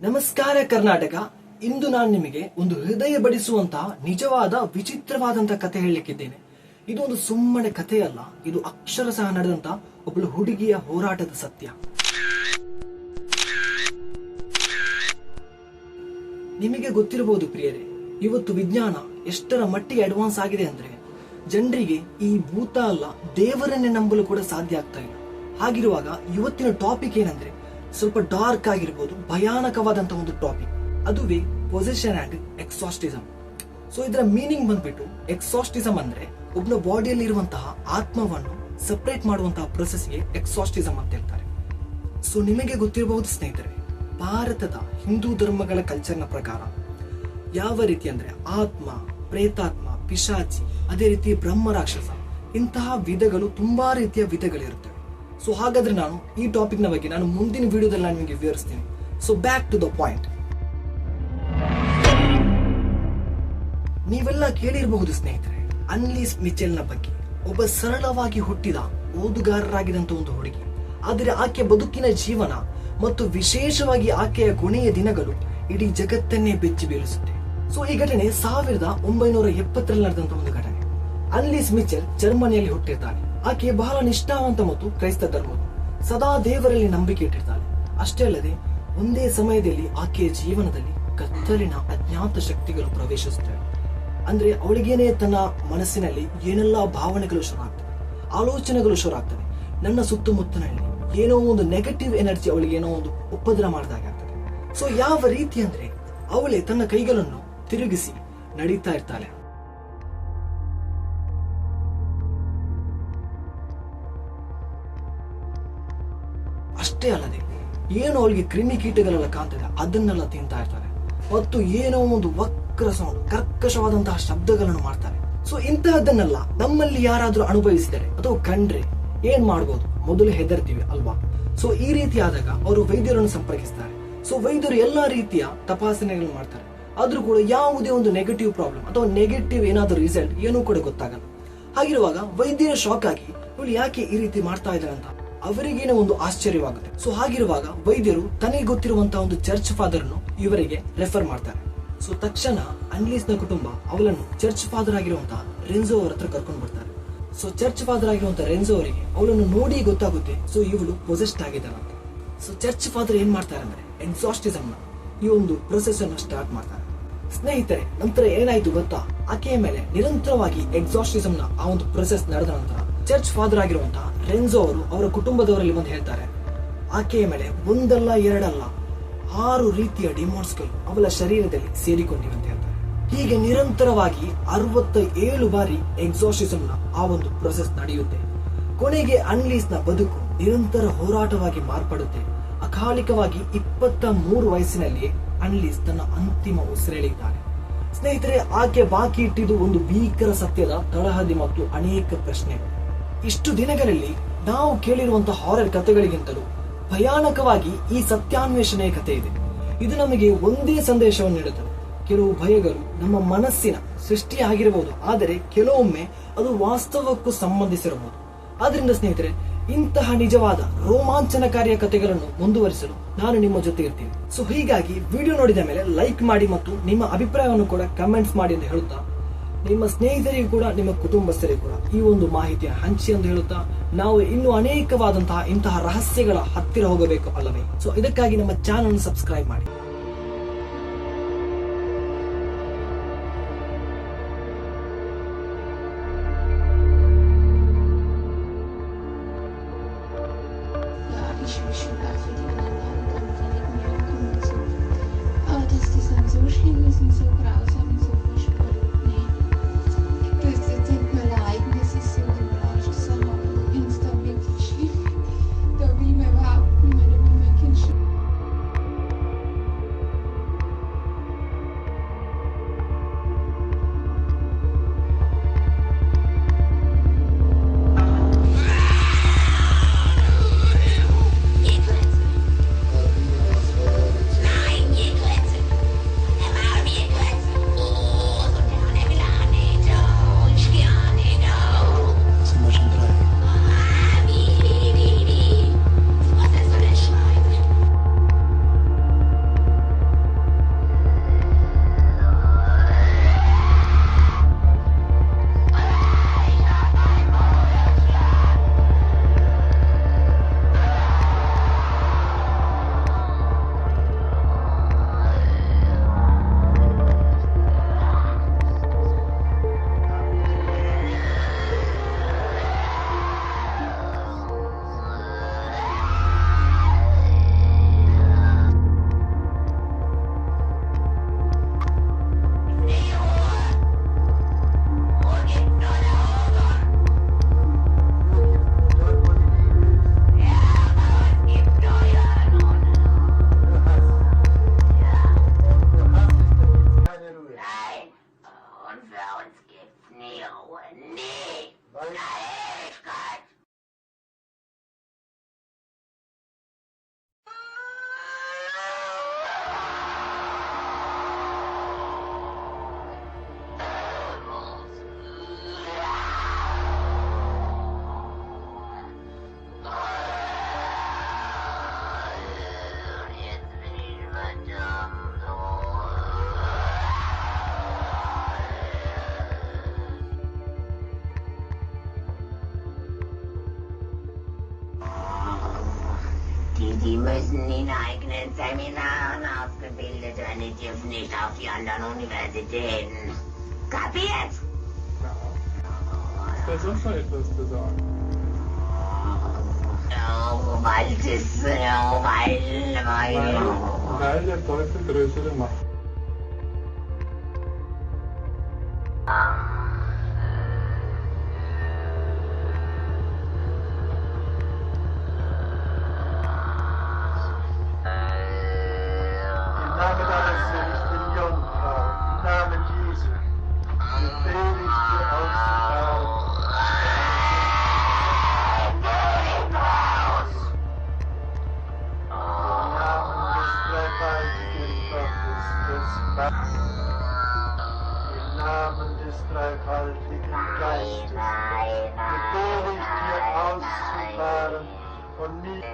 ನಮಸ್ಕಾರ ಕರ್ನಾಟಕ. ಇಂದು ನಾನು ನಿಮಗೆ ಒಂದು ಹೃದಯ ಬಡಿಸುವಂತಹ ನಿಜವಾದ ವಿಚಿತ್ರವಾದಂತಹ ಕಥೆ ಹೇಳಲಿಕ್ಕಿದ್ದೇನೆ. ಇದು ಒಂದು ಸುಮ್ಮನೆ ಕಥೆ ಅಲ್ಲ, ಇದು ಅಕ್ಷರಶಃ ನಡೆದಂತ ಒಬ್ಬಳು ಹುಡುಗಿಯ ಹೋರಾಟದ ಸತ್ಯ. ನಿಮಗೆ ಗೊತ್ತಿರಬಹುದು ಪ್ರಿಯರೇ, ಇವತ್ತು ವಿಜ್ಞಾನ ಎಷ್ಟರ ಮಟ್ಟಿಗೆ ಅಡ್ವಾನ್ಸ್ ಆಗಿದೆ ಅಂದ್ರೆ ಜನರಿಗೆ ಈ ಭೂತ ಅಲ್ಲ ದೇವರನ್ನೇ ನಂಬಲು ಕೂಡ ಸಾಧ್ಯ ಆಗ್ತಾ ಇಲ್ಲ. ಹಾಗಿರುವಾಗ ಇವತ್ತಿನ ಟಾಪಿಕ್ ಏನಂದ್ರೆ ಸ್ವಲ್ಪ ಡಾರ್ಕ್ ಆಗಿರ್ಬೋದು, ಭಯಾನಕವಾದಂತಹ ಒಂದು ಟಾಪಿಕ್, ಅದುವೇ ಪೊಸೆಷನ್ ಅಂಡ್ ಎಕ್ಸಾಸ್ಟಿಸಮ್. ಸೊ ಇದರ ಮೀನಿಂಗ್ ಬಂದ್ಬಿಟ್ಟು ಎಕ್ಸಾಸ್ಟಿಸಮ್ ಅಂದ್ರೆ ಒಬ್ಬನ ಬಾಡಿಯಲ್ಲಿ ಇರುವಂತಹ ಆತ್ಮವನ್ನು ಸಪರೇಟ್ ಮಾಡುವಂತಹ ಪ್ರೊಸೆಸ್ಗೆ ಎಕ್ಸಾಸ್ಟಿಸಮ್ ಅಂತ ಹೇಳ್ತಾರೆ. ಸೊ ನಿಮಗೆ ಗೊತ್ತಿರಬಹುದು ಸ್ನೇಹಿತರೆ, ಭಾರತದ ಹಿಂದೂ ಧರ್ಮಗಳ ಕಲ್ಚರ್ನ ಪ್ರಕಾರ ಯಾವ ರೀತಿ ಅಂದ್ರೆ ಆತ್ಮ, ಪ್ರೇತಾತ್ಮ, ಪಿಶಾಚಿ, ಅದೇ ರೀತಿ ಬ್ರಹ್ಮ ರಾಕ್ಷಸ, ಇಂತಹ ವಿಧಗಳು ತುಂಬಾ ರೀತಿಯ ವಿಧಗಳಿರುತ್ತವೆ. ಸೊ ಹಾಗಾದ್ರೆ ನಾನು ಈ ಟಾಪಿಕ್ ನ ಬಗ್ಗೆ ನಾನು ಮುಂದಿನ ವಿಡಿಯೋದಲ್ಲಿ ನಾನು ನಿಮಗೆ ವಿವರಿಸ್ತೀನಿ. So back to the point. ನೀವೆಲ್ಲ ಕೇಳಿರಬಹುದು ಸ್ನೇಹಿತರೆ, ಅನ್ಲೀಸ್ ಮಿಚೆಲ್ ನ ಬಗ್ಗೆ. ಒಬ್ಬ ಸರಳವಾಗಿ ಹುಟ್ಟಿದ ಓದುಗಾರರಾಗಿದ್ದಂತ ಒಂದು ಹುಡುಗಿ, ಆದರೆ ಆಕೆಯ ಬದುಕಿನ ಜೀವನ ಮತ್ತು ವಿಶೇಷವಾಗಿ ಆಕೆಯ ಕೊನೆಯ ದಿನಗಳು ಇಡೀ ಜಗತ್ತನ್ನೇ ಬೆಚ್ಚಿ ಬೀಳಿಸುತ್ತೆ. ಸೊ ಈ ಘಟನೆ 1970ರಲ್ಲಿ ನಡೆದಂತ ಒಂದು ಘಟನೆ. ಅನ್ಲೀಸ್ ಮಿಚೆಲ್ ಜರ್ಮನಿಯಲ್ಲಿ ಹುಟ್ಟಿರ್ತಾಳೆ. ಆಕೆ ಬಹಳ ನಿಷ್ಠಾವಂತ ಮತ್ತು ಕ್ರೈಸ್ತ ಧರ್ಮವು, ಸದಾ ದೇವರಲ್ಲಿ ನಂಬಿಕೆ ಇಟ್ಟಿರ್ತಾಳೆ. ಅಷ್ಟೇ ಅಲ್ಲದೆ ಒಂದೇ ಸಮಯದಲ್ಲಿ ಆಕೆಯ ಜೀವನದಲ್ಲಿ ಕತ್ತಲಿನ ಅಜ್ಞಾತ ಶಕ್ತಿಗಳು ಪ್ರವೇಶಿಸುತ್ತವೆ. ಅಂದ್ರೆ ಅವಳಿಗೇನೆ ತನ್ನ ಮನಸ್ಸಿನಲ್ಲಿ ಏನೆಲ್ಲಾ ಭಾವನೆಗಳು ಶುರು ಆಗ್ತವೆ, ಆಲೋಚನೆಗಳು ಶುರು ಆಗ್ತವೆ. ನನ್ನ ಸುತ್ತಮುತ್ತಲಿನಲ್ಲಿ ಏನೋ ಒಂದು ನೆಗೆಟಿವ್ ಎನರ್ಜಿ ಅವಳಿಗೆ ಏನೋ ಒಂದು ಉಪದ್ರ ಮಾಡಿದಾಗ ಆಗ್ತದೆ. ಸೊ ಯಾವ ರೀತಿ ಅಂದ್ರೆ ಅವಳೇ ತನ್ನ ಕೈಗಳನ್ನು ತಿರುಗಿಸಿ ನಡೀತಾ ಇರ್ತಾಳೆ. ಅಷ್ಟೇ ಅಲ್ಲದೆ ಏನೋ ಅವಳಿಗೆ ಕ್ರಿಮಿಕೀಟಗಳೆಲ್ಲ ಕಾಣ್ತದೆ, ಅದನ್ನೆಲ್ಲ ತಿಂತಾ ಇರ್ತಾರೆ. ಮತ್ತು ಏನೋ ಒಂದು ವಕ್ರ ಸೌಂಡ್, ಕರ್ಕಶವಾದಂತಹ ಶಬ್ದಗಳನ್ನು ಮಾಡ್ತಾರೆ. ಸೊ ಇಂತಹದ್ದನ್ನೆಲ್ಲ ನಮ್ಮಲ್ಲಿ ಯಾರಾದ್ರೂ ಅನುಭವಿಸಿದರೆ ಅಥವಾ ಕಂಡ್ರೆ ಏನ್ ಮಾಡ್ಬೋದು? ಮೊದಲು ಹೆದರ್ತೀವಿ ಅಲ್ವಾ? ಸೊ ಈ ರೀತಿ ಆದಾಗ ಅವರು ವೈದ್ಯರನ್ನು ಸಂಪರ್ಕಿಸ್ತಾರೆ. ಸೊ ವೈದ್ಯರು ಎಲ್ಲಾ ರೀತಿಯ ತಪಾಸಣೆಗಳನ್ನು ಮಾಡ್ತಾರೆ. ಆದ್ರೂ ಕೂಡ ಯಾವುದೇ ಒಂದು ನೆಗೆಟಿವ್ ಪ್ರಾಬ್ಲಮ್ ಅಥವಾ ನೆಗೆಟಿವ್ ಏನಾದ್ರೂ ರಿಸಲ್ಟ್ ಏನೂ ಕೂಡ ಗೊತ್ತಾಗಲ್ಲ. ಹಾಗಿರುವಾಗ ವೈದ್ಯರ ಶಾಕ್ ಆಗಿ ಇವಳು ಯಾಕೆ ಈ ರೀತಿ ಮಾಡ್ತಾ ಇದ್ದಾರೆ ಅಂತ ಅವರಿಗೇನೋ ಒಂದು ಆಶ್ಚರ್ಯವಾಗುತ್ತೆ. ಸೊ ಹಾಗಿರುವಾಗ ವೈದ್ಯರು ತನಗೆ ಗೊತ್ತಿರುವಂತಹ ಒಂದು ಚರ್ಚ್ ಫಾದರ್ ಅನ್ನು ಇವರಿಗೆ ರೆಫರ್ ಮಾಡ್ತಾರೆ. ಸೊ ತಕ್ಷಣ ಅನ್ಲೀಸ್ ನ ಕುಟುಂಬ ಅವಳನ್ನು ಚರ್ಚ್ ಫಾದರ್ ಆಗಿರುವಂತಹ ರೆನ್ಸೋ ಅವರ ಹತ್ರ ಕರ್ಕೊಂಡು ಬರ್ತಾರೆ. ಸೊ ಚರ್ಚ್ ಫಾದರ್ ಆಗಿರುವಂತಹ ರೆನ್ಸೋ ಅವರಿಗೆ ಅವಳನ್ನು ನೋಡಿ ಗೊತ್ತಾಗುತ್ತೆ ಸೊ ಇವಳು ಪೊಸೆಸ್ಡ್ ಆಗಿದ್ದಾಳೆ ಅಂತ. ಸೊ ಚರ್ಚ್ ಫಾದರ್ ಏನ್ ಮಾಡ್ತಾರೆ ಅಂದ್ರೆ ಎಕ್ಸಾಸ್ಟಿಸಮ್ ನ ಈ ಒಂದು ಪ್ರೊಸೆಸ್ ಅನ್ನು ಸ್ಟಾರ್ಟ್ ಮಾಡ್ತಾರೆ. ಸ್ನೇಹಿತರೆ, ನಂತರ ಏನಾಯ್ತು ಗೊತ್ತಾ? ಆಕೆಯ ಮೇಲೆ ನಿರಂತರವಾಗಿ ಎಕ್ಸಾಸ್ಟಿಸಮ್ ನ ಆ ಒಂದು ಪ್ರೊಸೆಸ್ ನಡೆದ ನಂತರ ಚರ್ಚ್ ಫಾದರ್ ಆಗಿರುವಂತಹ ರೆನ್ಸೋ ಅವರು ಅವರ ಕುಟುಂಬದವರಲ್ಲಿ ಬಂದು ಹೇಳ್ತಾರೆ, ಆಕೆಯ ಮೇಲೆ ಒಂದಲ್ಲ ಎರಡಲ್ಲ 6 ರೀತಿಯ ಡಿಮಾನ್ಸ್ಗಳು ಅವಳ ಶರೀರದಲ್ಲಿ ಸೇರಿಕೊಂಡಿವೆ ಅಂತ ಹೇಳ್ತಾರೆ. ಹೀಗೆ ನಿರಂತರವಾಗಿ 67 ಬಾರಿ ಎಕ್ಸಾಸ್ಟಿಸಮ್ ನ ಆ ಒಂದು ಪ್ರೊಸೆಸ್ ನಡೆಯುತ್ತೆ. ಕೊನೆಗೆ ಅನ್ಲೀಸ್ ನ ಬದುಕು ನಿರಂತರ ಹೋರಾಟವಾಗಿ ಮಾರ್ಪಡುತ್ತೆ. ಅಕಾಲಿಕವಾಗಿ 23 ವಯಸ್ಸಿನಲ್ಲಿ ಅನ್ಲೀಸ್ ತನ್ನ ಅಂತಿಮ ಉಸಿರೆಳೆಯುತ್ತಾಳೆ. ಸ್ನೇಹಿತರೆ, ಆಕೆ ಬಾಕಿ ಇಟ್ಟಿದ್ದು ಒಂದು ಭೀಕರ ಸತ್ಯದ ತಳಹದಿ ಮತ್ತು ಅನೇಕ ಪ್ರಶ್ನೆಗಳು. ಇಷ್ಟು ದಿನಗಳಲ್ಲಿ ನಾವು ಕೇಳಿರುವಂತಹ ಹಾರರ್ ಕಥೆಗಳಿಗಿಂತಲೂ ಭಯಾನಕವಾಗಿ ಈ ಸತ್ಯಾನ್ವೇಷಣೆಯ ಕಥೆ ಇದೆ. ಇದು ನಮಗೆ ಒಂದೇ ಸಂದೇಶವನ್ನು ನೀಡುತ್ತದೆ. ಕೆಲವು ಭಯಗಳು ನಮ್ಮ ಮನಸ್ಸಿನ ಸೃಷ್ಟಿಯಾಗಿರಬಹುದು, ಆದರೆ ಕೆಲವೊಮ್ಮೆ ಅದು ವಾಸ್ತವಕ್ಕೂ ಸಂಬಂಧಿಸಿರಬಹುದು. ಆದ್ರಿಂದ ಸ್ನೇಹಿತರೆ, ಇಂತಹ ನಿಜವಾದ ರೋಮಾಂಚನಕಾರಿಯ ಕಥೆಗಳನ್ನು ಮುಂದುವರಿಸಲು ನಾನು ನಿಮ್ಮ ಜೊತೆ ಇರ್ತೀನಿ. ಸೊ ಹೀಗಾಗಿ ವಿಡಿಯೋ ನೋಡಿದ ಮೇಲೆ ಲೈಕ್ ಮಾಡಿ ಮತ್ತು ನಿಮ್ಮ ಅಭಿಪ್ರಾಯವನ್ನು ಕೂಡ ಕಮೆಂಟ್ಸ್ ಮಾಡಿ ಅಂತ ಹೇಳುತ್ತಾ, ನಿಮ್ಮ ಸ್ನೇಹಿತರಿಗೂ ಕೂಡ ನಿಮ್ಮ ಕುಟುಂಬಸ್ಥರಿಗೂ ಕೂಡ ಈ ಒಂದು ಮಾಹಿತಿಯ ಹಂಚಿ ಎಂದು ಹೇಳುತ್ತಾ, ನಾವು ಇನ್ನೂ ಅನೇಕವಾದಂತಹ ಇಂತಹ ರಹಸ್ಯಗಳ ಹತ್ತಿರ ಹೋಗಬೇಕು ಅಲ್ಲವೇ? ಸೊ ಇದಕ್ಕಾಗಿ ನಮ್ಮ ಚಾನಲ್ ಸಬ್ಸ್ಕ್ರೈಬ್ ಮಾಡಿ. Ich will schon gar für die anderen Leute, die mit mir kommen und so. Aber dass die dann so schlimm ist und so grausam und so furchtbar. Nee. Das tut mir leid, das ist so die falsche Sache. Wenn es dann wirklich schlimm, da will man überhaupt nicht mehr, da will mein Kind schon. die müssen in eigenen Seminaren ausgebildet werden, die dürfen nicht auf die anderen Universitäten. Kapiert? Ja. Ist da sonst noch etwas zu sagen? Oh, weil das, Weil der Teufel größere Macht. Im Namen deines seligen Jungfrau, im Namen Jesu, befehle ich dir auszufahren. Im Namen des dreifaltigen Gottes, des Vaters, im Namen des dreifaltigen Geistes, befehle ich dir auszufahren von mir.